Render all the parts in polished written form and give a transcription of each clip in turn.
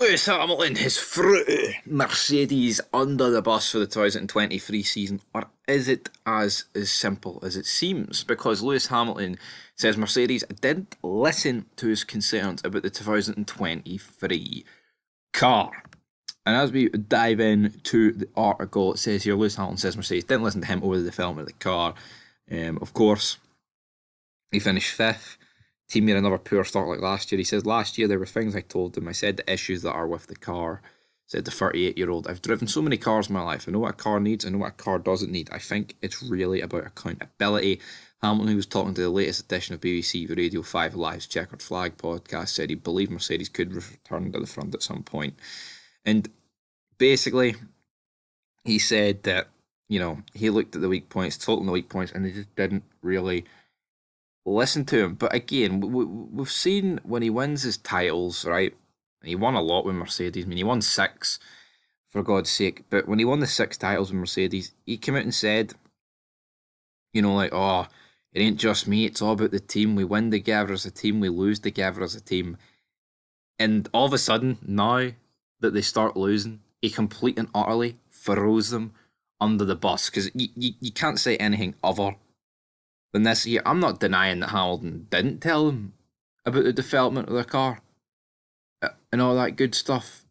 Lewis Hamilton has threw Mercedes under the bus for the 2023 season, or is it as simple as it seems? Because Lewis Hamilton says Mercedes didn't listen to his concerns about the 2023 car. And as we dive into the article, it says here Lewis Hamilton says Mercedes didn't listen to him over the development of the car. Of course, he finished fifth. Team made another poor start like last year. He says, last year there were things I told him. I said the issues that are with the car. Said the 38-year-old, I've driven so many cars in my life. I know what a car needs. I know what a car doesn't need. I think it's really about accountability. Hamilton, who was talking to the latest edition of BBC Radio 5 Live's Checkered Flag podcast, said he believed Mercedes could return to the front at some point. And basically, he said that, he looked at the weak points, told him the weak points, and they just didn't really listen to him. But again, we've seen when he wins his titles, right? He won a lot with Mercedes. I mean, he won 6, for God's sake. But when he won the 6 titles with Mercedes, he came out and said, oh, it ain't just me. It's all about the team. We win together as a team. We lose together as a team. And all of a sudden, now that they start losing, he completely and utterly throws them under the bus. Because you can't say anything other than this year. I'm not denying that Hamilton didn't tell him about the development of the car and all that good stuff.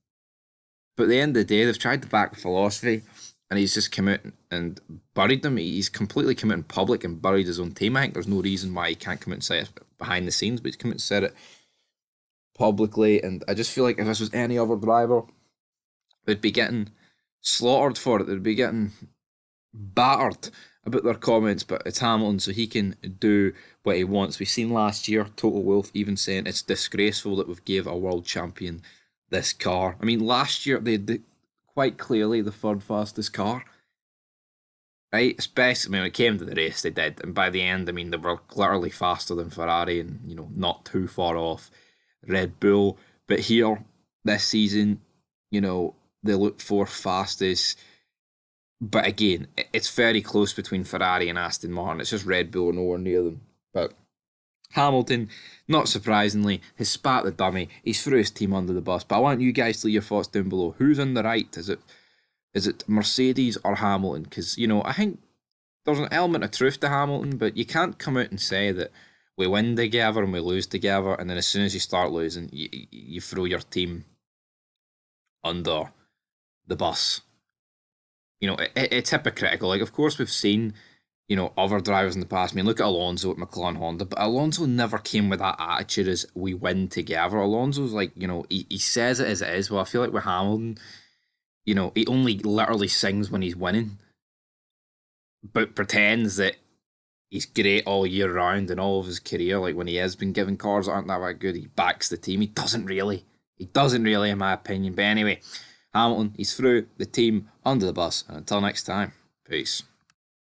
But at the end of the day, they've tried to back the philosophy, and he's just come out and buried them. He's completely come out in public and buried his own team. I think there's no reason why he can't come out and say it behind the scenes, but he's come out and said it publicly. And I just feel like if this was any other driver, they'd be getting slaughtered for it. They'd be getting battered about their comments, but it's Hamilton, so he can do what he wants. We've seen last year Total Wolff even saying it's disgraceful that we've gave a world champion this car. I mean, last year they did quite clearly the third fastest car, right? Especially when it came to the race, they did, and by the end, I mean, they were literally faster than Ferrari and not too far off Red Bull. But here this season, they look fourth fastest. But again, it's very close between Ferrari and Aston Martin. It's just Red Bull nowhere near them. But Hamilton, not surprisingly, has spat the dummy. He's threw his team under the bus. But I want you guys to leave your thoughts down below. Who's in the right? Is it Mercedes or Hamilton? Because, I think there's an element of truth to Hamilton, but you can't come out and say that we win together and we lose together, and then as soon as you start losing, you throw your team under the bus. It's hypocritical. Like, of course, we've seen, other drivers in the past. I mean, look at Alonso at McLaren Honda, but Alonso never came with that attitude as we win together. Alonso's like, he says it as it is. Well, I feel like with Hamilton, he only literally sings when he's winning, but pretends that he's great all year round and all of his career. Like, when he has been given cars that aren't that good, he backs the team. He doesn't really, in my opinion. But anyway, Hamilton, he's through the team under the bus. And until next time, peace.